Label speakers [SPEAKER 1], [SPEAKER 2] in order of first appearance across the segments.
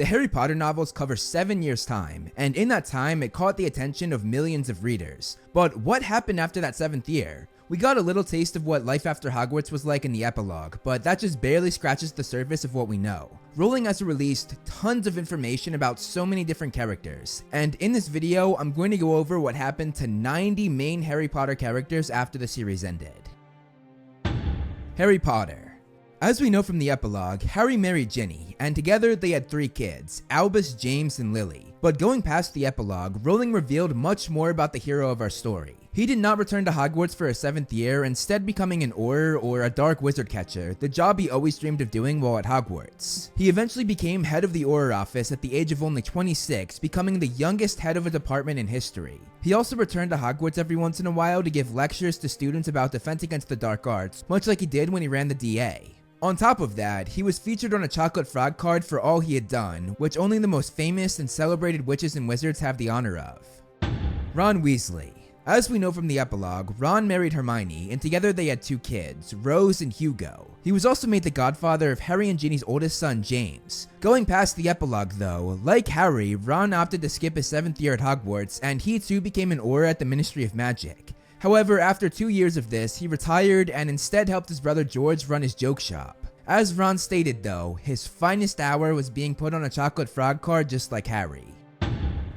[SPEAKER 1] The Harry Potter novels cover 7 years' time, and in that time it caught the attention of millions of readers. But what happened after that 7th year? We got a little taste of what life after Hogwarts was like in the epilogue, but that just barely scratches the surface of what we know. Rowling has released tons of information about so many different characters, and in this video I'm going to go over what happened to 90 main Harry Potter characters after the series ended. Harry Potter. As we know from the epilogue, Harry married Ginny, and together they had 3 kids, Albus, James, and Lily. But going past the epilogue, Rowling revealed much more about the hero of our story. He did not return to Hogwarts for a 7th year, instead becoming an Auror or a dark wizard catcher, the job he always dreamed of doing while at Hogwarts. He eventually became head of the Auror office at the age of only 26, becoming the youngest head of a department in history. He also returned to Hogwarts every once in a while to give lectures to students about defense against the dark arts, much like he did when he ran the DA. On top of that, he was featured on a chocolate frog card for all he had done, which only the most famous and celebrated witches and wizards have the honor of. Ron Weasley. As we know from the epilogue, Ron married Hermione, and together they had 2 kids, Rose and Hugo. He was also made the godfather of Harry and Ginny's oldest son, James. Going past the epilogue though, like Harry, Ron opted to skip his 7th year at Hogwarts, and he too became an Auror at the Ministry of Magic. However, after 2 years of this, he retired and instead helped his brother George run his joke shop. As Ron stated though, his finest hour was being put on a chocolate frog card just like Harry.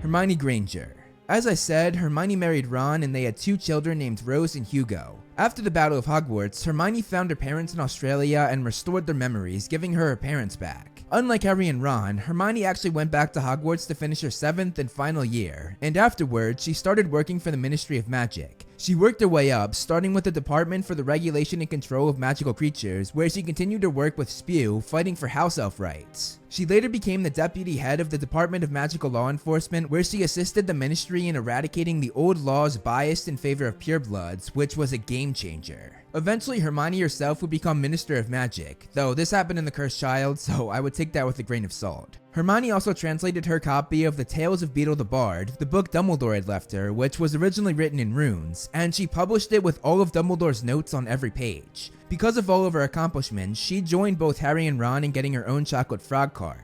[SPEAKER 1] Hermione Granger. As I said, Hermione married Ron and they had 2 children named Rose and Hugo. After the Battle of Hogwarts, Hermione found her parents in Australia and restored their memories, giving her parents back. Unlike Harry and Ron, Hermione actually went back to Hogwarts to finish her 7th and final year, and afterwards she started working for the Ministry of Magic. She worked her way up, starting with the Department for the Regulation and Control of Magical Creatures, where she continued to work with Spew, fighting for house elf rights. She later became the deputy head of the Department of Magical Law Enforcement, where she assisted the ministry in eradicating the old laws biased in favor of purebloods, which was a game changer. Eventually, Hermione herself would become Minister of Magic, though this happened in The Cursed Child, so I would take that with a grain of salt. Hermione also translated her copy of the Tales of Beedle the Bard, the book Dumbledore had left her, which was originally written in runes, and she published it with all of Dumbledore's notes on every page. Because of all of her accomplishments, she joined both Harry and Ron in getting her own chocolate frog card.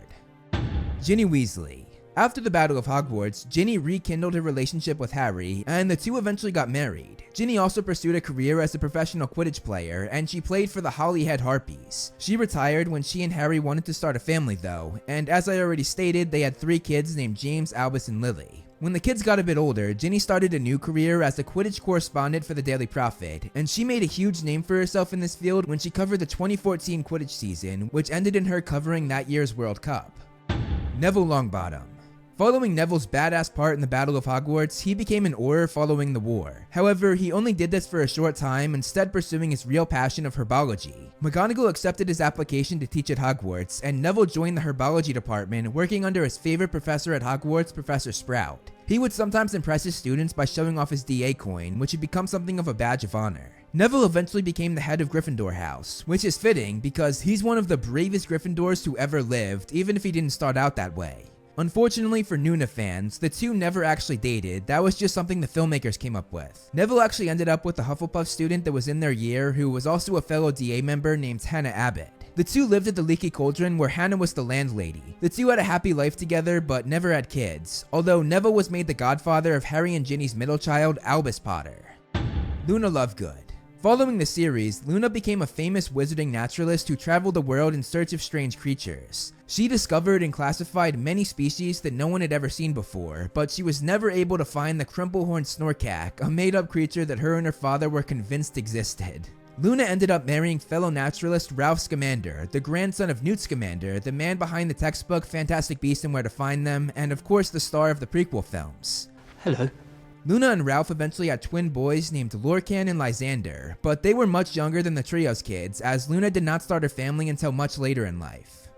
[SPEAKER 1] Ginny Weasley. After the Battle of Hogwarts, Ginny rekindled her relationship with Harry, and the two eventually got married. Ginny also pursued a career as a professional Quidditch player, and she played for the Holyhead Harpies. She retired when she and Harry wanted to start a family though, and as I already stated, they had 3 kids named James, Albus, and Lily. When the kids got a bit older, Ginny started a new career as a Quidditch correspondent for the Daily Prophet, and she made a huge name for herself in this field when she covered the 2014 Quidditch season, which ended in her covering that year's World Cup. Neville Longbottom. Following Neville's badass part in the Battle of Hogwarts, he became an Auror following the war. However, he only did this for a short time, instead pursuing his real passion of herbology. McGonagall accepted his application to teach at Hogwarts, and Neville joined the herbology department, working under his favorite professor at Hogwarts, Professor Sprout. He would sometimes impress his students by showing off his DA coin, which had become something of a badge of honor. Neville eventually became the head of Gryffindor House, which is fitting because he's one of the bravest Gryffindors who ever lived, even if he didn't start out that way. Unfortunately for Nuna fans, the two never actually dated. That was just something the filmmakers came up with. Neville actually ended up with a Hufflepuff student that was in their year who was also a fellow DA member named Hannah Abbott. The two lived at the Leaky Cauldron where Hannah was the landlady. The two had a happy life together but never had kids, although Neville was made the godfather of Harry and Ginny's middle child, Albus Potter. Luna Lovegood. Following the series, Luna became a famous wizarding naturalist who traveled the world in search of strange creatures. She discovered and classified many species that no one had ever seen before, but she was never able to find the Crimplehorn Snorkack, a made-up creature that her and her father were convinced existed. Luna ended up marrying fellow naturalist Ralph Scamander, the grandson of Newt Scamander, the man behind the textbook Fantastic Beasts and Where to Find Them, and of course the star of the prequel films.
[SPEAKER 2] Hello.
[SPEAKER 1] Luna and Ralph eventually had twin boys named Lorcan and Lysander, but they were much younger than the trio's kids, as Luna did not start her family until much later in life.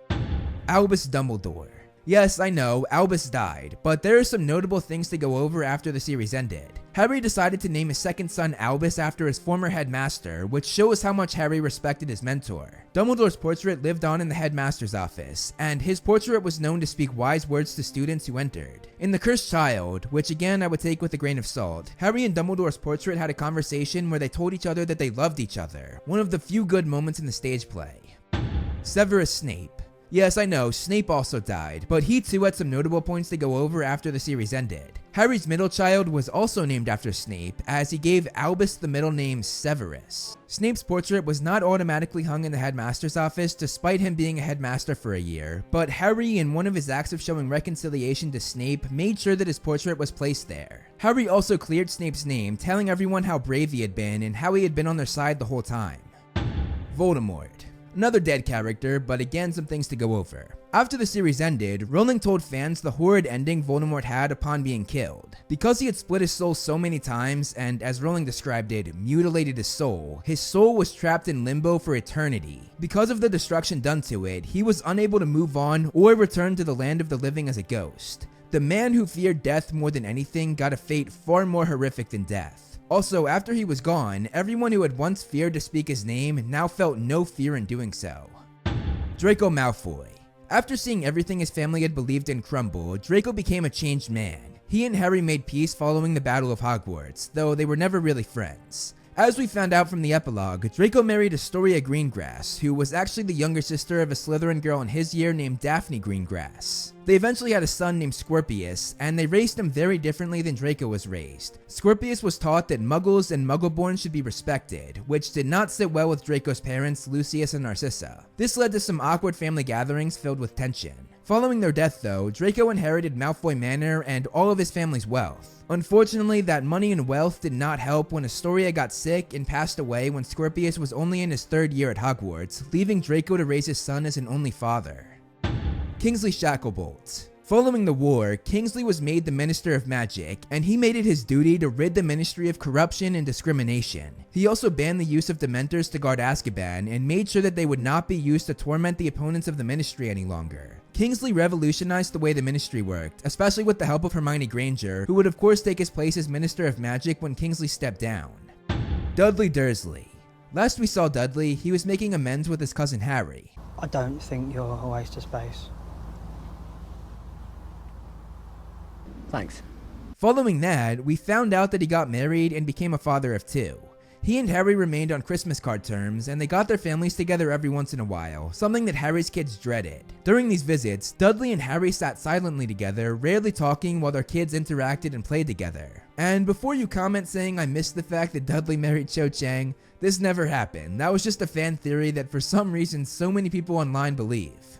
[SPEAKER 1] Albus Dumbledore. Yes, I know, Albus died, but there are some notable things to go over after the series ended. Harry decided to name his second son Albus after his former headmaster, which shows how much Harry respected his mentor. Dumbledore's portrait lived on in the headmaster's office, and his portrait was known to speak wise words to students who entered. In The Cursed Child, which again I would take with a grain of salt, Harry and Dumbledore's portrait had a conversation where they told each other that they loved each other, one of the few good moments in the stage play. Severus Snape. Yes, I know, Snape also died, but he too had some notable points to go over after the series ended. Harry's middle child was also named after Snape, as he gave Albus the middle name Severus. Snape's portrait was not automatically hung in the headmaster's office despite him being a headmaster for a year, but Harry, in one of his acts of showing reconciliation to Snape, made sure that his portrait was placed there. Harry also cleared Snape's name, telling everyone how brave he had been and how he had been on their side the whole time. Voldemort. Another dead character, but again some things to go over. After the series ended, Rowling told fans the horrid ending Voldemort had upon being killed. Because he had split his soul so many times and, as Rowling described it, mutilated his soul was trapped in limbo for eternity. Because of the destruction done to it, he was unable to move on or return to the land of the living as a ghost. The man who feared death more than anything got a fate far more horrific than death. Also, after he was gone, everyone who had once feared to speak his name now felt no fear in doing so. Draco Malfoy. After seeing everything his family had believed in crumble, Draco became a changed man. He and Harry made peace following the Battle of Hogwarts, though they were never really friends. As we found out from the epilogue, Draco married Astoria Greengrass, who was actually the younger sister of a Slytherin girl in his year named Daphne Greengrass. They eventually had a son named Scorpius, and they raised him very differently than Draco was raised. Scorpius was taught that Muggles and Muggleborns should be respected, which did not sit well with Draco's parents, Lucius and Narcissa. This led to some awkward family gatherings filled with tension. Following their death though, Draco inherited Malfoy Manor and all of his family's wealth. Unfortunately, that money and wealth did not help when Astoria got sick and passed away when Scorpius was only in his 3rd year at Hogwarts, leaving Draco to raise his son as an only father. Kingsley Shacklebolt. Following the war, Kingsley was made the Minister of Magic, and he made it his duty to rid the Ministry of corruption and discrimination. He also banned the use of Dementors to guard Azkaban, and made sure that they would not be used to torment the opponents of the Ministry any longer. Kingsley revolutionized the way the Ministry worked, especially with the help of Hermione Granger, who would of course take his place as Minister of Magic when Kingsley stepped down. Dudley Dursley. Last we saw Dudley, he was making amends with his cousin Harry.
[SPEAKER 2] I don't think you're a waste of space.
[SPEAKER 3] Thanks.
[SPEAKER 1] Following that, we found out that he got married and became a father of 2. He and Harry remained on Christmas card terms, and they got their families together every once in a while, something that Harry's kids dreaded. During these visits, Dudley and Harry sat silently together, rarely talking while their kids interacted and played together. And before you comment saying I missed the fact that Dudley married Cho Chang, this never happened. That was just a fan theory that for some reason so many people online believe.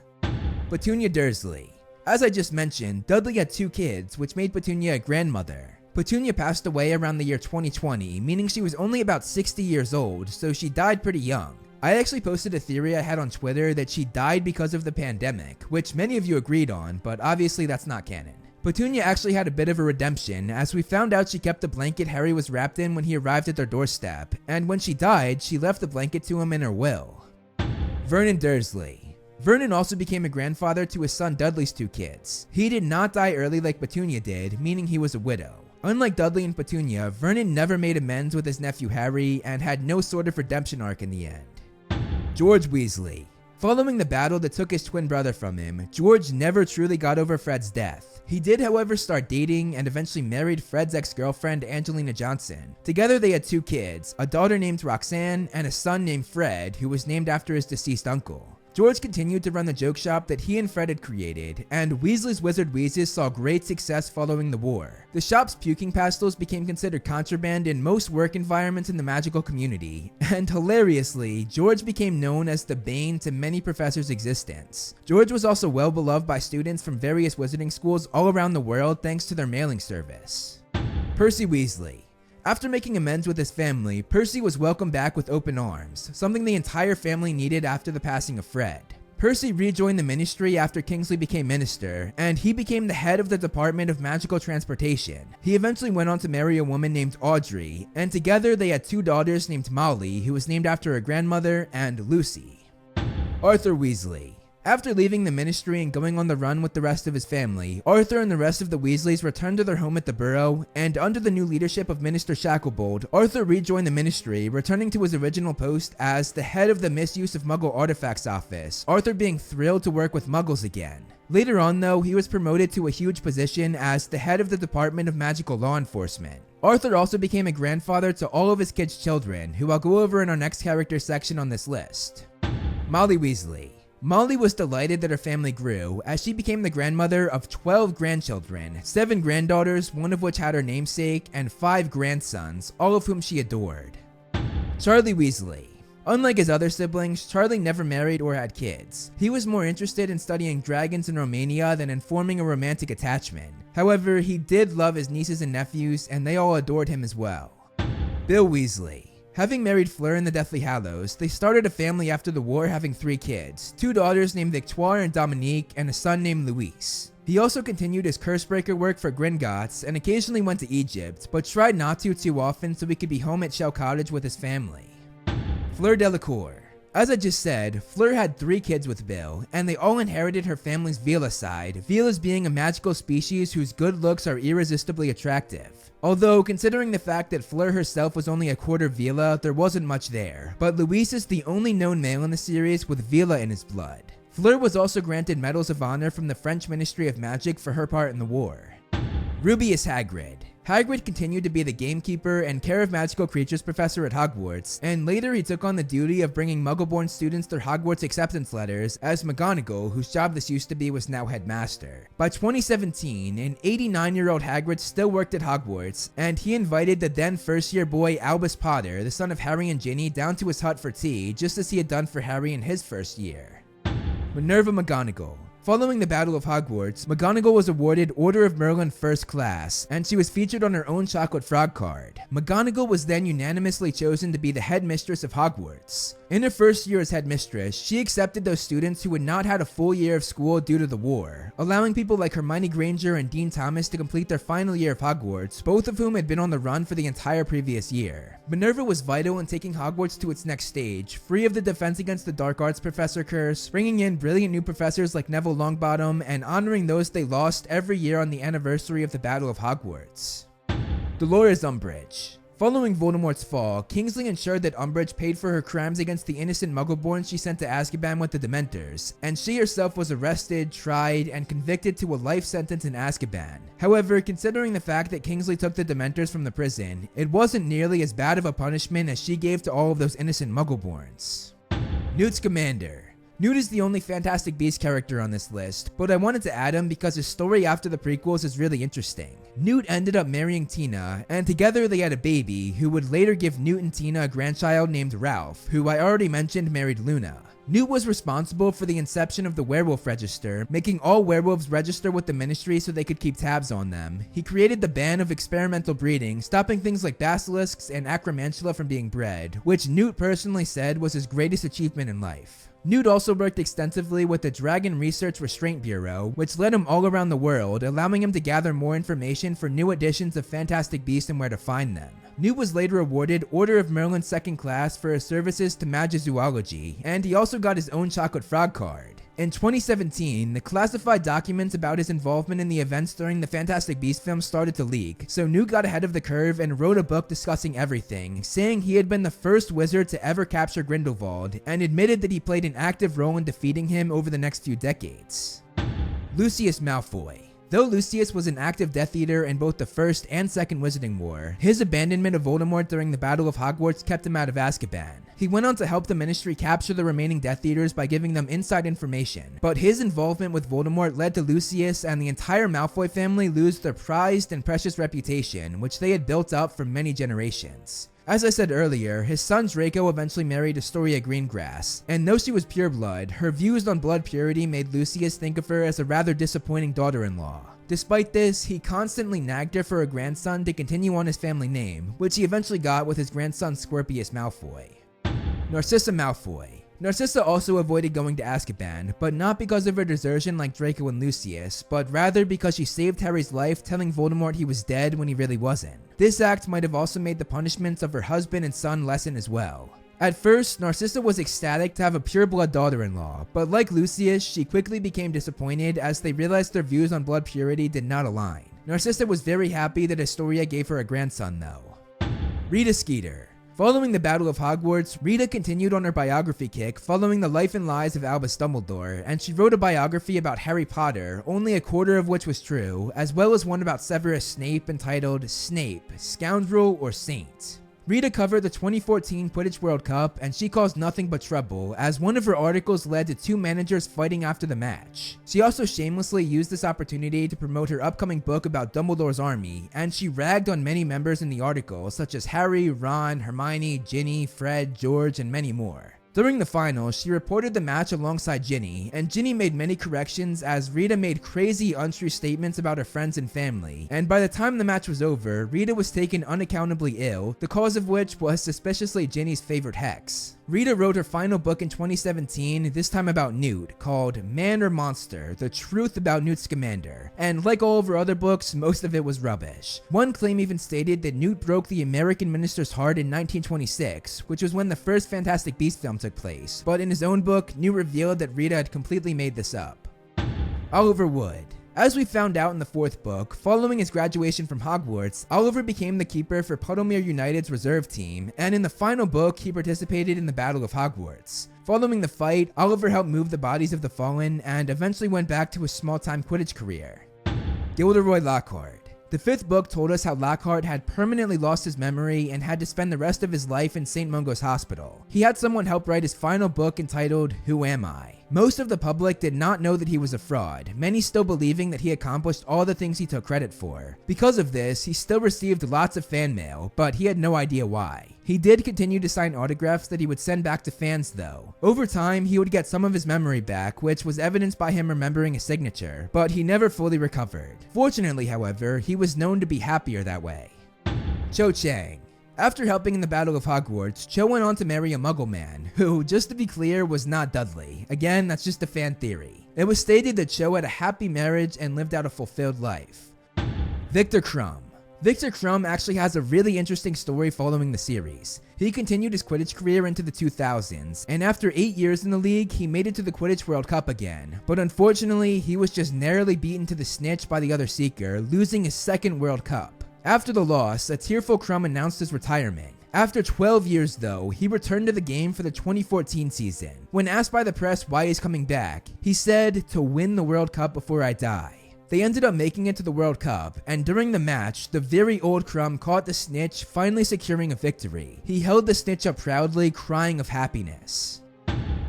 [SPEAKER 1] Petunia Dursley. As I just mentioned, Dudley had 2 kids, which made Petunia a grandmother. Petunia passed away around the year 2020, meaning she was only about 60 years old, so she died pretty young. I actually posted a theory I had on Twitter that she died because of the pandemic, which many of you agreed on, but obviously that's not canon. Petunia actually had a bit of a redemption, as we found out she kept the blanket Harry was wrapped in when he arrived at their doorstep, and when she died, she left the blanket to him in her will. Vernon Dursley. Vernon also became a grandfather to his son Dudley's 2 kids. He did not die early like Petunia did, meaning he was a widow. Unlike Dudley and Petunia, Vernon never made amends with his nephew Harry and had no sort of redemption arc in the end. George Weasley. Following the battle that took his twin brother from him, George never truly got over Fred's death. He did, however, start dating and eventually married Fred's ex-girlfriend Angelina Johnson. Together they had 2 kids, a daughter named Roxanne and a son named Fred, who was named after his deceased uncle. George continued to run the joke shop that he and Fred had created, and Weasley's Wizard Wheezes saw great success following the war. The shop's puking pastels became considered contraband in most work environments in the magical community, and hilariously, George became known as the bane to many professors' existence. George was also well beloved by students from various wizarding schools all around the world thanks to their mailing service. Percy Weasley. After making amends with his family, Percy was welcomed back with open arms, something the entire family needed after the passing of Fred. Percy rejoined the ministry after Kingsley became minister, and he became the head of the Department of Magical Transportation. He eventually went on to marry a woman named Audrey, and together they had 2 daughters named Molly, who was named after her grandmother, and Lucy. Arthur Weasley. After leaving the ministry and going on the run with the rest of his family, Arthur and the rest of the Weasleys returned to their home at the Burrow, and under the new leadership of Minister Shacklebolt, Arthur rejoined the ministry, returning to his original post as the head of the Misuse of Muggle Artifacts office, Arthur being thrilled to work with Muggles again. Later on though, he was promoted to a huge position as the head of the Department of Magical Law Enforcement. Arthur also became a grandfather to all of his kids' children, who I'll go over in our next character section on this list. Molly Weasley. Molly was delighted that her family grew, as she became the grandmother of 12 grandchildren, 7 granddaughters, one of which had her namesake, and 5 grandsons, all of whom she adored. Charlie Weasley. Unlike his other siblings, Charlie never married or had kids. He was more interested in studying dragons in Romania than in forming a romantic attachment. However, he did love his nieces and nephews, and they all adored him as well. Bill Weasley. Having married Fleur in the Deathly Hallows, they started a family after the war, having 3 kids, 2 daughters named Victoire and Dominique, and a son named Louis. He also continued his Cursebreaker work for Gringotts and occasionally went to Egypt, but tried not to too often so he could be home at Shell Cottage with his family. Fleur Delacour. As I just said, Fleur had 3 kids with Bill, and they all inherited her family's Veela side, Veelas being a magical species whose good looks are irresistibly attractive. Although, considering the fact that Fleur herself was only a quarter Veela, there wasn't much there, but Louis is the only known male in the series with Veela in his blood. Fleur was also granted medals of honor from the French Ministry of Magic for her part in the war. Rubeus Hagrid. Hagrid continued to be the gamekeeper and care of magical creatures professor at Hogwarts, and later he took on the duty of bringing Muggle-born students their Hogwarts acceptance letters, as McGonagall, whose job this used to be, was now headmaster. By 2017, an 89-year-old Hagrid still worked at Hogwarts, and he invited the then first-year boy Albus Potter, the son of Harry and Ginny, down to his hut for tea, just as he had done for Harry in his first year. Minerva McGonagall. Following the Battle of Hogwarts, McGonagall was awarded Order of Merlin First Class, and she was featured on her own chocolate frog card. McGonagall was then unanimously chosen to be the headmistress of Hogwarts. In her first year as headmistress, she accepted those students who had not had a full year of school due to the war, allowing people like Hermione Granger and Dean Thomas to complete their final year of Hogwarts, both of whom had been on the run for the entire previous year. Minerva was vital in taking Hogwarts to its next stage, free of the Defense Against the Dark Arts professor curse, bringing in brilliant new professors like Neville Longbottom, and honoring those they lost every year on the anniversary of the Battle of Hogwarts. Dolores Umbridge. Following Voldemort's fall, Kingsley ensured that Umbridge paid for her crimes against the innocent Muggleborns she sent to Azkaban with the Dementors, and she herself was arrested, tried, and convicted to a life sentence in Azkaban. However, considering the fact that Kingsley took the Dementors from the prison, it wasn't nearly as bad of a punishment as she gave to all of those innocent Muggleborns. Newt Scamander. Newt is the only Fantastic Beasts character on this list, but I wanted to add him because his story after the prequels is really interesting. Newt ended up marrying Tina, and together they had a baby, who would later give Newt and Tina a grandchild named Ralph, who I already mentioned married Luna. Newt was responsible for the inception of the werewolf register, making all werewolves register with the ministry so they could keep tabs on them. He created the ban of experimental breeding, stopping things like basilisks and acromantula from being bred, which Newt personally said was his greatest achievement in life. Newt also worked extensively with the Dragon Research Restraint Bureau, which led him all around the world, allowing him to gather more information for new editions of Fantastic Beasts and where to find them. Newt was later awarded Order of Merlin Second Class for his services to Magizoology, and he also got his own chocolate frog card. In 2017, the classified documents about his involvement in the events during the Fantastic Beasts film started to leak, so Newt got ahead of the curve and wrote a book discussing everything, saying he had been the first wizard to ever capture Grindelwald, and admitted that he played an active role in defeating him over the next few decades. Lucius Malfoy. Though Lucius was an active Death Eater in both the First and Second Wizarding War, his abandonment of Voldemort during the Battle of Hogwarts kept him out of Azkaban. He went on to help the Ministry capture the remaining Death Eaters by giving them inside information, but his involvement with Voldemort led to Lucius and the entire Malfoy family lose their prized and precious reputation, which they had built up for many generations. As I said earlier, his son Draco eventually married Astoria Greengrass, and though she was pureblood, her views on blood purity made Lucius think of her as a rather disappointing daughter-in-law. Despite this, he constantly nagged her for a grandson to continue on his family name, which he eventually got with his grandson Scorpius Malfoy. Narcissa Malfoy. Narcissa also avoided going to Azkaban, but not because of her desertion like Draco and Lucius, but rather because she saved Harry's life telling Voldemort he was dead when he really wasn't. This act might have also made the punishments of her husband and son lessen as well. At first, Narcissa was ecstatic to have a pureblood daughter-in-law, but like Lucius, she quickly became disappointed as they realized their views on blood purity did not align. Narcissa was very happy that Astoria gave her a grandson though. Rita Skeeter. Following the Battle of Hogwarts, Rita continued on her biography kick following the life and lives of Albus Dumbledore, and she wrote a biography about Harry Potter, only a quarter of which was true, as well as one about Severus Snape entitled Snape, Scoundrel or Saint. Rita covered the 2014 Quidditch World Cup, and she caused nothing but trouble, as one of her articles led to two managers fighting after the match. She also shamelessly used this opportunity to promote her upcoming book about Dumbledore's army, and she ragged on many members in the article, such as Harry, Ron, Hermione, Ginny, Fred, George, and many more. During the finals, she reported the match alongside Ginny, and Ginny made many corrections as Rita made crazy, untrue statements about her friends and family, and by the time the match was over, Rita was taken unaccountably ill, the cause of which was suspiciously Ginny's favorite hex. Rita wrote her final book in 2017, this time about Newt, called Man or Monster: The Truth About Newt Scamander, and like all of her other books, most of it was rubbish. One claim even stated that Newt broke the American minister's heart in 1926, which was when the first Fantastic Beasts film took place, but in his own book, Newt revealed that Rita had completely made this up. Oliver Wood. As we found out in the fourth book, following his graduation from Hogwarts, Oliver became the keeper for Puddlemere United's reserve team, and in the final book, he participated in the Battle of Hogwarts. Following the fight, Oliver helped move the bodies of the fallen, and eventually went back to his small-time Quidditch career. Gilderoy Lockhart. The fifth book told us how Lockhart had permanently lost his memory and had to spend the rest of his life in St. Mungo's Hospital. He had someone help write his final book entitled Who Am I? Most of the public did not know that he was a fraud, many still believing that he accomplished all the things he took credit for. Because of this, he still received lots of fan mail, but he had no idea why. He did continue to sign autographs that he would send back to fans though. Over time, he would get some of his memory back, which was evidenced by him remembering his signature, but he never fully recovered. Fortunately, however, he was known to be happier that way. Cho Chang. After helping in the Battle of Hogwarts, Cho went on to marry a Muggle man, who, just to be clear, was not Dudley. Again, that's just a fan theory. It was stated that Cho had a happy marriage and lived out a fulfilled life. Victor Krum. Victor Krum actually has a really interesting story following the series. He continued his Quidditch career into the 2000s, and after 8 years in the league, he made it to the Quidditch World Cup again. But unfortunately, he was just narrowly beaten to the snitch by the other seeker, losing his second World Cup. After the loss, a tearful Krum announced his retirement. After 12 years though, he returned to the game for the 2014 season. When asked by the press why he's coming back, he said, "To win the World Cup before I die." They ended up making it to the World Cup, and during the match, the very old Krum caught the snitch, finally securing a victory. He held the snitch up proudly, crying of happiness.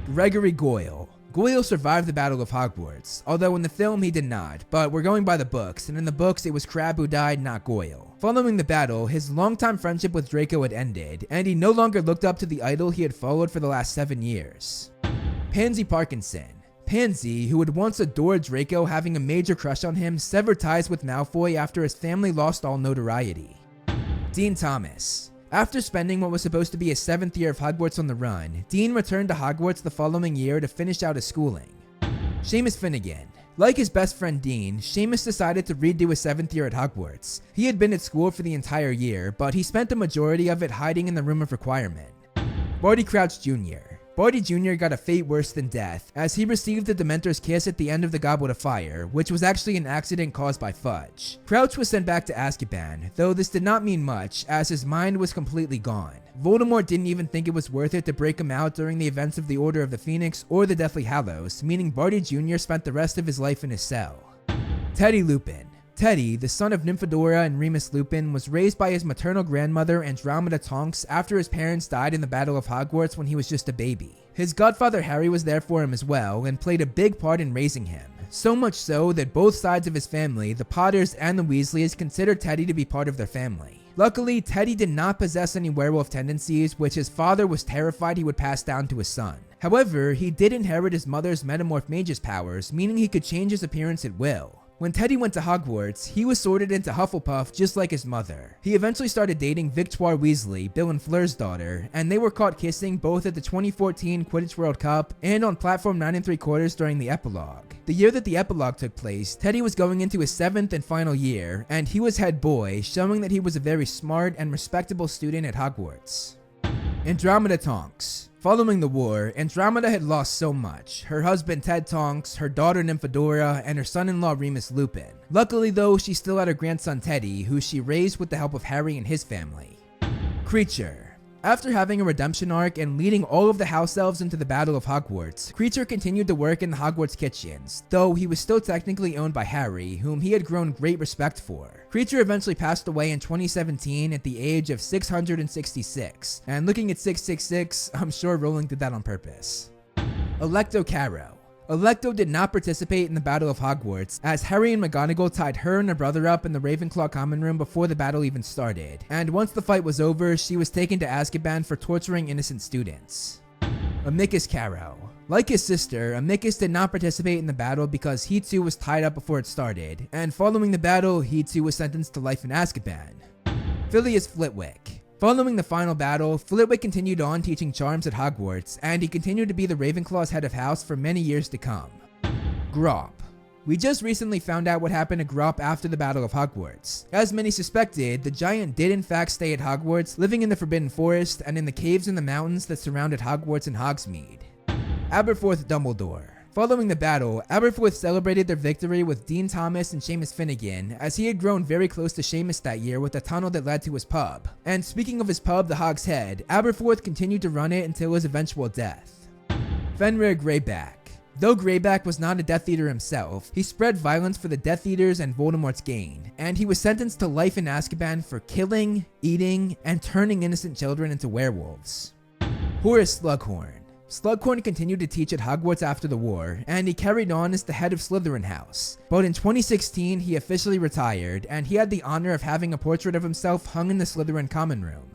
[SPEAKER 1] Gregory Goyle. Goyle survived the Battle of Hogwarts, although in the film he did not, but we're going by the books, and in the books it was Crabbe who died, not Goyle. Following the battle, his longtime friendship with Draco had ended, and he no longer looked up to the idol he had followed for the last 7 years. Pansy Parkinson. Pansy, who had once adored Draco, having a major crush on him, severed ties with Malfoy after his family lost all notoriety. Dean Thomas. After spending what was supposed to be his 7th year of Hogwarts on the run, Dean returned to Hogwarts the following year to finish out his schooling. Seamus Finnegan. Like his best friend Dean, Seamus decided to redo his 7th year at Hogwarts. He had been at school for the entire year, but he spent the majority of it hiding in the Room of Requirement. Barty Crouch Jr. Barty Jr. got a fate worse than death, as he received the Dementor's kiss at the end of the Goblet of Fire, which was actually an accident caused by Fudge. Crouch was sent back to Azkaban, though this did not mean much, as his mind was completely gone. Voldemort didn't even think it was worth it to break him out during the events of the Order of the Phoenix or the Deathly Hallows, meaning Barty Jr. spent the rest of his life in his cell. Teddy Lupin. Teddy, the son of Nymphadora and Remus Lupin, was raised by his maternal grandmother Andromeda Tonks after his parents died in the Battle of Hogwarts when he was just a baby. His godfather Harry was there for him as well and played a big part in raising him. So much so that both sides of his family, the Potters and the Weasleys, considered Teddy to be part of their family. Luckily, Teddy did not possess any werewolf tendencies, which his father was terrified he would pass down to his son. However, he did inherit his mother's metamorph mage's powers, meaning he could change his appearance at will. When Teddy went to Hogwarts, he was sorted into Hufflepuff just like his mother. He eventually started dating Victoire Weasley, Bill and Fleur's daughter, and they were caught kissing both at the 2014 Quidditch World Cup and on platform 9 3/4 during the epilogue. The year that the epilogue took place, Teddy was going into his 7th and final year, and he was head boy, showing that he was a very smart and respectable student at Hogwarts. Andromeda Tonks. Following the war, Andromeda had lost so much: her husband Ted Tonks, her daughter Nymphadora, and her son-in-law Remus Lupin. Luckily though, she still had her grandson Teddy, who she raised with the help of Harry and his family. Creature. After having a redemption arc and leading all of the house elves into the Battle of Hogwarts, Kreacher continued to work in the Hogwarts kitchens, though he was still technically owned by Harry, whom he had grown great respect for. Kreacher eventually passed away in 2017 at the age of 666, and looking at 666, I'm sure Rowling did that on purpose. Alecto Carrow. Alecto did not participate in the Battle of Hogwarts, as Harry and McGonagall tied her and her brother up in the Ravenclaw common room before the battle even started, and once the fight was over, she was taken to Azkaban for torturing innocent students. Amicus Carrow. Like his sister, Amicus did not participate in the battle because he too was tied up before it started, and following the battle, he too was sentenced to life in Azkaban. Filius Flitwick. Following the final battle, Flitwick continued on teaching charms at Hogwarts, and he continued to be the Ravenclaw's head of house for many years to come. Grop. We just recently found out what happened to Grop after the Battle of Hogwarts. As many suspected, the giant did in fact stay at Hogwarts, living in the Forbidden Forest and in the caves in the mountains that surrounded Hogwarts and Hogsmeade. Aberforth Dumbledore. Following the battle, Aberforth celebrated their victory with Dean Thomas and Seamus Finnegan, as he had grown very close to Seamus that year with the tunnel that led to his pub. And speaking of his pub, the Hog's Head, Aberforth continued to run it until his eventual death. Fenrir Greyback. Though Greyback was not a Death Eater himself, he spread violence for the Death Eaters and Voldemort's gain, and he was sentenced to life in Azkaban for killing, eating, and turning innocent children into werewolves. Horace Slughorn. Slughorn continued to teach at Hogwarts after the war, and he carried on as the head of Slytherin House. But in 2016, he officially retired, and he had the honor of having a portrait of himself hung in the Slytherin common room.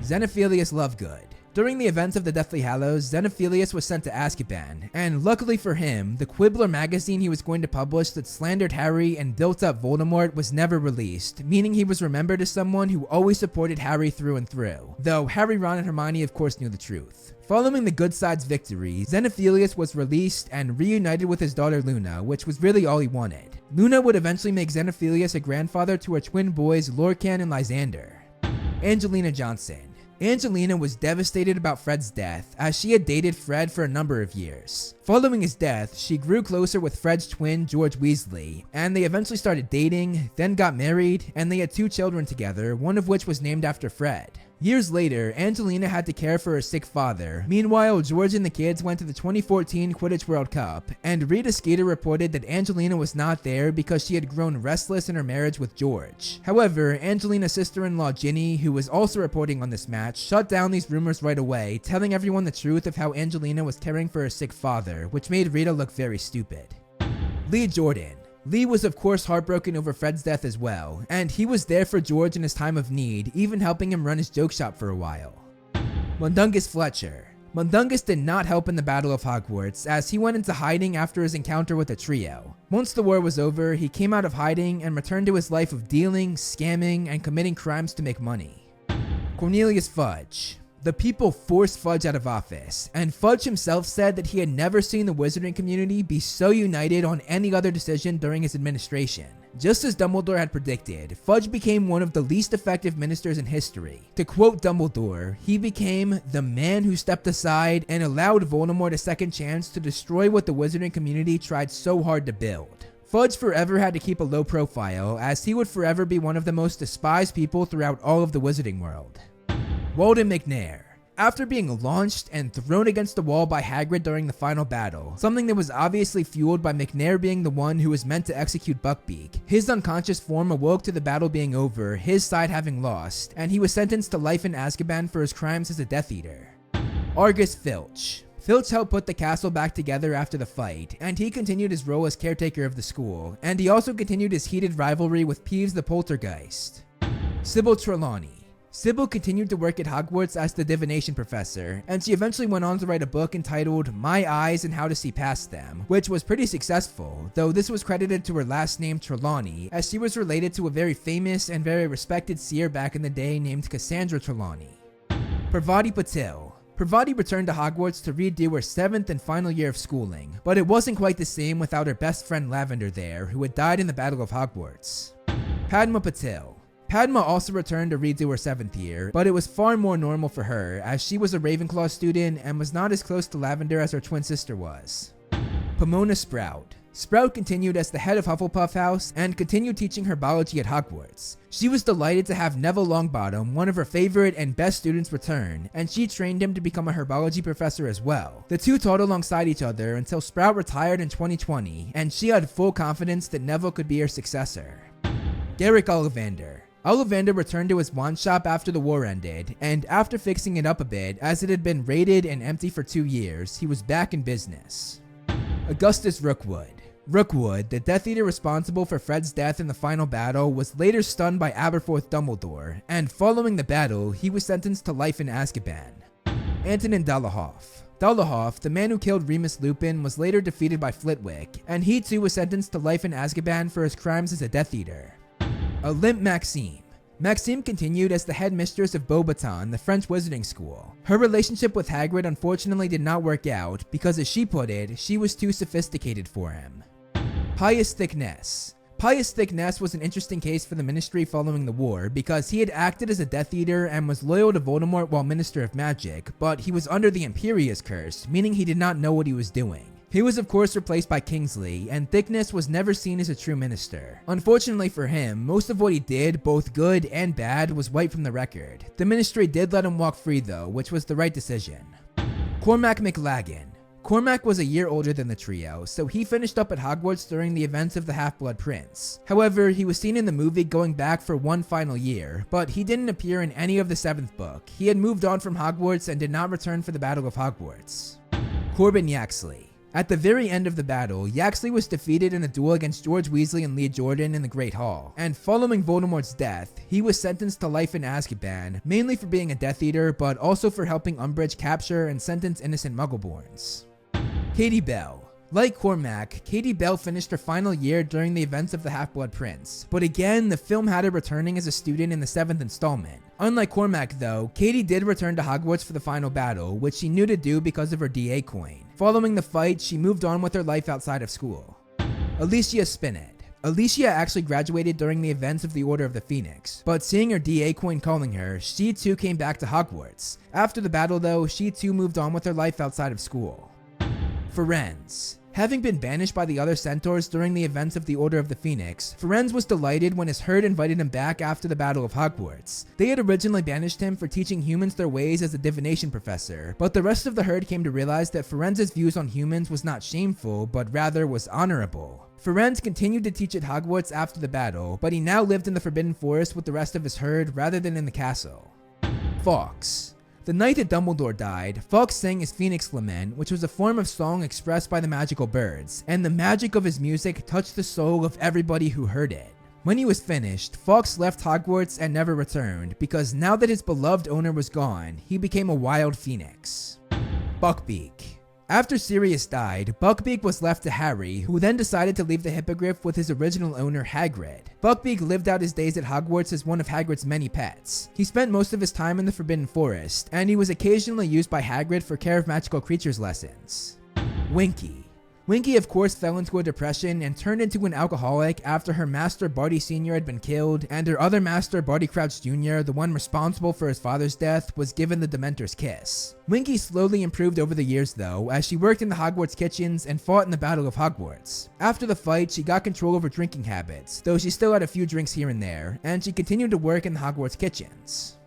[SPEAKER 1] Xenophilius Lovegood. During the events of the Deathly Hallows, Xenophilius was sent to Azkaban, and luckily for him, the Quibbler magazine he was going to publish that slandered Harry and built up Voldemort was never released, meaning he was remembered as someone who always supported Harry through and through, though Harry, Ron, and Hermione of course knew the truth. Following the good side's victory, Xenophilius was released and reunited with his daughter Luna, which was really all he wanted. Luna would eventually make Xenophilius a grandfather to her twin boys Lorcan and Lysander. Angelina Johnson. Angelina was devastated about Fred's death, as she had dated Fred for a number of years. Following his death, she grew closer with Fred's twin, George Weasley, and they eventually started dating, then got married, and they had 2 children together, one of which was named after Fred. Years later, Angelina had to care for her sick father. Meanwhile, George and the kids went to the 2014 Quidditch World Cup, and Rita Skeeter reported that Angelina was not there because she had grown restless in her marriage with George. However, Angelina's sister-in-law Ginny, who was also reporting on this match, shut down these rumors right away, telling everyone the truth of how Angelina was caring for her sick father, which made Rita look very stupid. Lee Jordan. Lee was of course heartbroken over Fred's death as well, and he was there for George in his time of need, even helping him run his joke shop for a while. Mundungus Fletcher. Mundungus did not help in the Battle of Hogwarts, as he went into hiding after his encounter with the trio. Once the war was over, he came out of hiding and returned to his life of dealing, scamming, and committing crimes to make money. Cornelius Fudge. The people forced Fudge out of office, and Fudge himself said that he had never seen the wizarding community be so united on any other decision during his administration. Just as Dumbledore had predicted, Fudge became one of the least effective ministers in history. To quote Dumbledore, he became the man who stepped aside and allowed Voldemort a second chance to destroy what the wizarding community tried so hard to build. Fudge forever had to keep a low profile, as he would forever be one of the most despised people throughout all of the wizarding world. Walden McNair. After being launched and thrown against the wall by Hagrid during the final battle, something that was obviously fueled by McNair being the one who was meant to execute Buckbeak, his unconscious form awoke to the battle being over, his side having lost, and he was sentenced to life in Azkaban for his crimes as a Death Eater. Argus Filch. Filch helped put the castle back together after the fight, and he continued his role as caretaker of the school, and he also continued his heated rivalry with Peeves the Poltergeist. Sybil Trelawney. Sybil continued to work at Hogwarts as the divination professor, and she eventually went on to write a book entitled My Eyes and How to See Past Them, which was pretty successful, though this was credited to her last name Trelawney, as she was related to a very famous and very respected seer back in the day named Cassandra Trelawney. Parvati Patil. Parvati returned to Hogwarts to redo her 7th and final year of schooling, but it wasn't quite the same without her best friend Lavender there, who had died in the Battle of Hogwarts. Padma Patil. Padma also returned to redo her 7th year, but it was far more normal for her, as she was a Ravenclaw student and was not as close to Lavender as her twin sister was. Pomona Sprout. Sprout continued as the head of Hufflepuff House and continued teaching herbology at Hogwarts. She was delighted to have Neville Longbottom, one of her favorite and best students, return, and she trained him to become a herbology professor as well. The two taught alongside each other until Sprout retired in 2020, and she had full confidence that Neville could be her successor. Garrick Ollivander. Ollivander returned to his wand shop after the war ended, and after fixing it up a bit as it had been raided and empty for 2 years, he was back in business. Augustus Rookwood. Rookwood, the Death Eater responsible for Fred's death in the final battle, was later stunned by Aberforth Dumbledore, and following the battle, he was sentenced to life in Azkaban. Antonin Dolohov. Dolohov, the man who killed Remus Lupin, was later defeated by Flitwick, and he too was sentenced to life in Azkaban for his crimes as a Death Eater. Olympe Maxime. Maxime continued as the headmistress of Beauxbaton, the French wizarding school. Her relationship with Hagrid unfortunately did not work out because, as she put it, she was too sophisticated for him. Pius Thicknesse. Pius Thicknesse was an interesting case for the Ministry following the war because he had acted as a Death Eater and was loyal to Voldemort while Minister of Magic, but he was under the Imperius Curse, meaning he did not know what he was doing. He was of course replaced by Kingsley, and Thicknesse was never seen as a true minister. Unfortunately for him, most of what he did, both good and bad, was wiped from the record. The Ministry did let him walk free though, which was the right decision. Cormac McLaggen. Cormac was a year older than the trio, so he finished up at Hogwarts during the events of the Half-Blood Prince. However, he was seen in the movie going back for one final year, but he didn't appear in any of the 7th book. He had moved on from Hogwarts and did not return for the Battle of Hogwarts. Corbin Yaxley. At the very end of the battle, Yaxley was defeated in a duel against George Weasley and Leah Jordan in the Great Hall, and following Voldemort's death, he was sentenced to life in Azkaban, mainly for being a Death Eater, but also for helping Umbridge capture and sentence innocent Muggleborns. Katie Bell. Like Cormac, Katie Bell finished her final year during the events of the Half-Blood Prince, but again, the film had her returning as a student in the 7th installment. Unlike Cormac though, Katie did return to Hogwarts for the final battle, which she knew to do because of her DA coin. Following the fight, she moved on with her life outside of school. Alicia Spinnet. Alicia actually graduated during the events of the Order of the Phoenix, but seeing her DA coin calling her, she too came back to Hogwarts. After the battle though, she too moved on with her life outside of school. Firenze. Having been banished by the other centaurs during the events of the Order of the Phoenix, Firenze was delighted when his herd invited him back after the Battle of Hogwarts. They had originally banished him for teaching humans their ways as a divination professor, but the rest of the herd came to realize that Firenze's views on humans was not shameful, but rather was honorable. Firenze continued to teach at Hogwarts after the battle, but he now lived in the Forbidden Forest with the rest of his herd rather than in the castle. Fawkes. The night that Dumbledore died, Fawkes sang his Phoenix Lament, which was a form of song expressed by the magical birds, and the magic of his music touched the soul of everybody who heard it. When he was finished, Fawkes left Hogwarts and never returned, because now that his beloved owner was gone, he became a wild phoenix. Buckbeak. After Sirius died, Buckbeak was left to Harry, who then decided to leave the Hippogriff with his original owner Hagrid. Buckbeak lived out his days at Hogwarts as one of Hagrid's many pets. He spent most of his time in the Forbidden Forest, and he was occasionally used by Hagrid for care of magical creatures lessons. Winky. Winky of course fell into a depression and turned into an alcoholic after her master Barty Sr. had been killed, and her other master Barty Crouch Jr., the one responsible for his father's death, was given the Dementor's kiss. Winky slowly improved over the years though, as she worked in the Hogwarts kitchens and fought in the Battle of Hogwarts. After the fight, she got control of her drinking habits, though she still had a few drinks here and there, and she continued to work in the Hogwarts kitchens.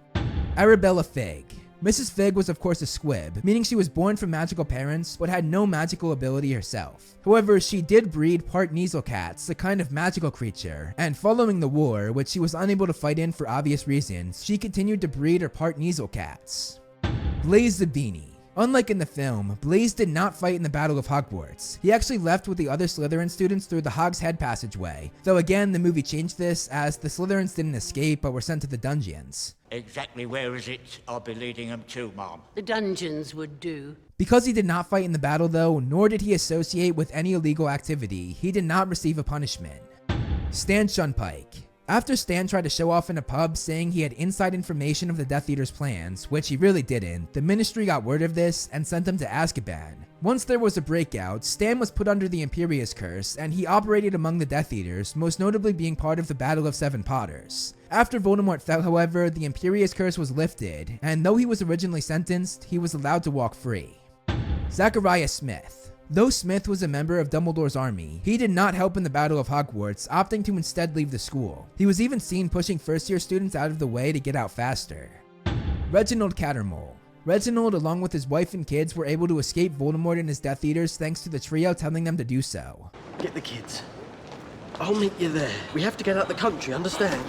[SPEAKER 1] Arabella Figg. Mrs. Figg was of course a squib, meaning she was born from magical parents but had no magical ability herself. However, she did breed part Kneazle cats, a kind of magical creature, and following the war, which she was unable to fight in for obvious reasons, she continued to breed her part Kneazle cats. Blaise Zabini. Unlike in the film, Blaise did not fight in the Battle of Hogwarts. He actually left with the other Slytherin students through the Hog's Head passageway, though again the movie changed this as the Slytherins didn't escape but were sent to the dungeons.
[SPEAKER 4] Exactly where is it I'll be leading them to, Mom?
[SPEAKER 5] The dungeons would do.
[SPEAKER 1] Because he did not fight in the battle though, nor did he associate with any illegal activity, he did not receive a punishment. Stan Shunpike. After Stan tried to show off in a pub saying he had inside information of the Death Eater's plans, which he really didn't, the Ministry got word of this and sent him to Azkaban. Once there was a breakout, Stan was put under the Imperius Curse, and he operated among the Death Eaters, most notably being part of the Battle of Seven Potters. After Voldemort fell, however, the Imperius Curse was lifted, and though he was originally sentenced, he was allowed to walk free. Zachariah Smith. Though Smith was a member of Dumbledore's army, he did not help in the Battle of Hogwarts, opting to instead leave the school. He was even seen pushing first-year students out of the way to get out faster. Reginald Cattermole. Reginald, along with his wife and kids, were able to escape Voldemort and his Death Eaters thanks to the trio telling them to do so.
[SPEAKER 6] Get the kids. I'll meet you there. We have to get out the country, understand?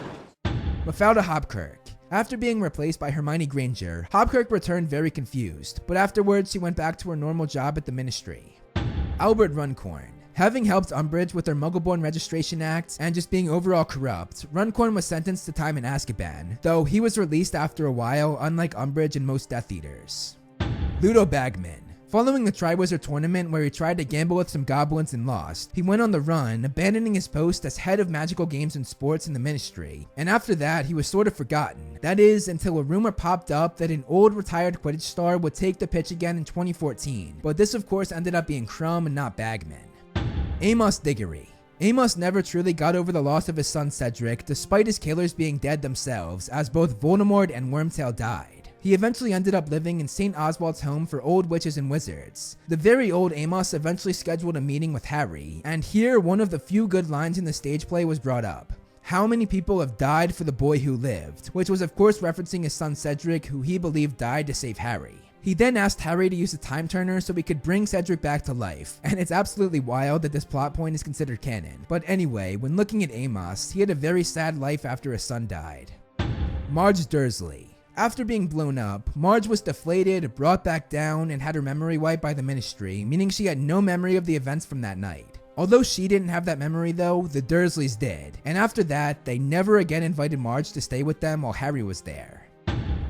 [SPEAKER 1] Mafalda Hopkirk. After being replaced by Hermione Granger, Hopkirk returned very confused, but afterwards she went back to her normal job at the Ministry. Albert Runcorn. Having helped Umbridge with their Muggle-born Registration Act and just being overall corrupt, Runcorn was sentenced to time in Azkaban, though he was released after a while, unlike Umbridge and most Death Eaters. Ludo Bagman. Following the Triwizard Tournament where he tried to gamble with some goblins and lost, he went on the run, abandoning his post as head of magical games and sports in the Ministry, and after that he was sort of forgotten. That is, until a rumor popped up that an old retired Quidditch star would take the pitch again in 2014, but this of course ended up being Crumb and not Bagman. Amos Diggory. Amos never truly got over the loss of his son Cedric, despite his killers being dead themselves, as both Voldemort and Wormtail died. He eventually ended up living in St. Oswald's home for old witches and wizards. The very old Amos eventually scheduled a meeting with Harry, and here one of the few good lines in the stage play was brought up. How many people have died for the boy who lived? Which was of course referencing his son Cedric, who he believed died to save Harry. He then asked Harry to use a time turner so he could bring Cedric back to life, and it's absolutely wild that this plot point is considered canon. But anyway, when looking at Amos, he had a very sad life after his son died. Marge Dursley. After being blown up, Marge was deflated, brought back down, and had her memory wiped by the Ministry, meaning she had no memory of the events from that night. Although she didn't have that memory though, the Dursleys did, and after that, they never again invited Marge to stay with them while Harry was there.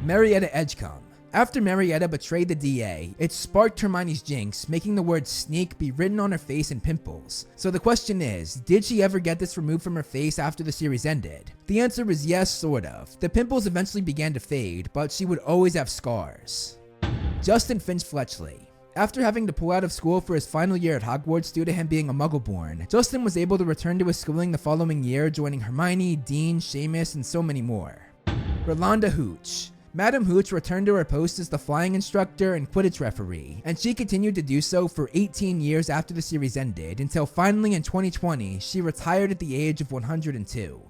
[SPEAKER 1] Marietta Edgecombe. After Marietta betrayed the DA, it sparked Hermione's jinx, making the word sneak be written on her face in pimples. So the question is, did she ever get this removed from her face after the series ended? The answer is yes, sort of. The pimples eventually began to fade, but she would always have scars. Justin Finch Fletchley. After having to pull out of school for his final year at Hogwarts due to him being a Muggle-born, Justin was able to return to his schooling the following year, joining Hermione, Dean, Seamus, and so many more. Rolanda Hooch. Madam Hooch returned to her post as the flying instructor and Quidditch referee, and she continued to do so for 18 years after the series ended, until finally in 2020, she retired at the age of 102.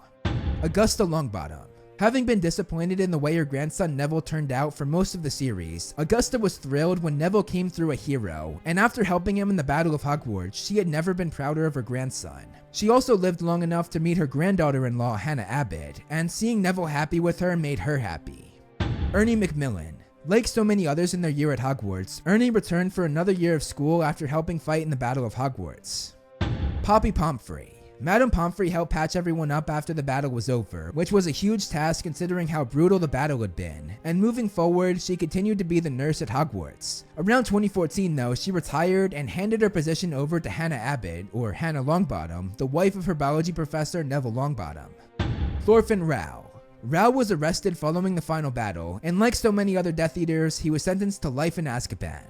[SPEAKER 1] Augusta Longbottom. Having been disappointed in the way her grandson Neville turned out for most of the series, Augusta was thrilled when Neville came through a hero, and after helping him in the Battle of Hogwarts, she had never been prouder of her grandson. She also lived long enough to meet her granddaughter-in-law Hannah Abbott, and seeing Neville happy with her made her happy. Ernie Macmillan. Like so many others in their year at Hogwarts, Ernie returned for another year of school after helping fight in the Battle of Hogwarts. Poppy Pomfrey. Madame Pomfrey helped patch everyone up after the battle was over, which was a huge task considering how brutal the battle had been, and moving forward, she continued to be the nurse at Hogwarts. Around 2014 though, she retired and handed her position over to Hannah Abbott, or Hannah Longbottom, the wife of her biology professor Neville Longbottom. Thorfinn Rao. Rao was arrested following the final battle, and like so many other Death Eaters, he was sentenced to life in Azkaban.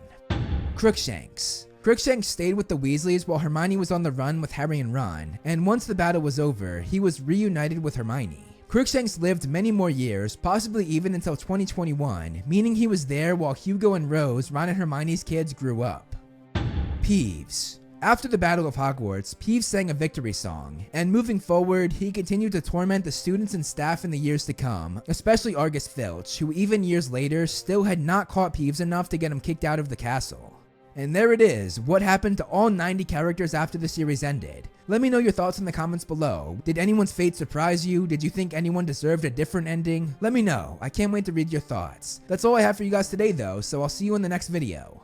[SPEAKER 1] Crookshanks. Crookshanks stayed with the Weasleys while Hermione was on the run with Harry and Ron, and once the battle was over, he was reunited with Hermione. Crookshanks lived many more years, possibly even until 2021, meaning he was there while Hugo and Rose, Ron and Hermione's kids, grew up. Peeves. After the Battle of Hogwarts, Peeves sang a victory song, and moving forward, he continued to torment the students and staff in the years to come, especially Argus Filch, who even years later still had not caught Peeves enough to get him kicked out of the castle. And there it is, what happened to all 90 characters after the series ended. Let me know your thoughts in the comments below. Did anyone's fate surprise you? Did you think anyone deserved a different ending? Let me know, I can't wait to read your thoughts. That's all I have for you guys today though, so I'll see you in the next video.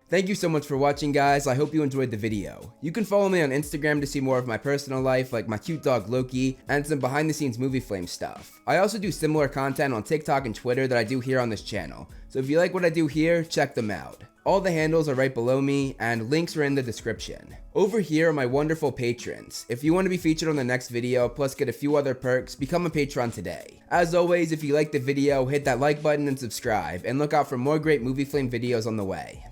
[SPEAKER 7] Thank you so much for watching, guys. I hope you enjoyed the video. You can follow me on Instagram to see more of my personal life, like my cute dog Loki, and some behind the scenes movie flame stuff. I also do similar content on TikTok and Twitter that I do here on this channel, so if you like what I do here, check them out. All the handles are right below me, and links are in the description. Over here are my wonderful patrons. If you want to be featured on the next video, plus get a few other perks, become a patron today. As always, if you liked the video, hit that like button and subscribe, and look out for more great movie flame videos on the way.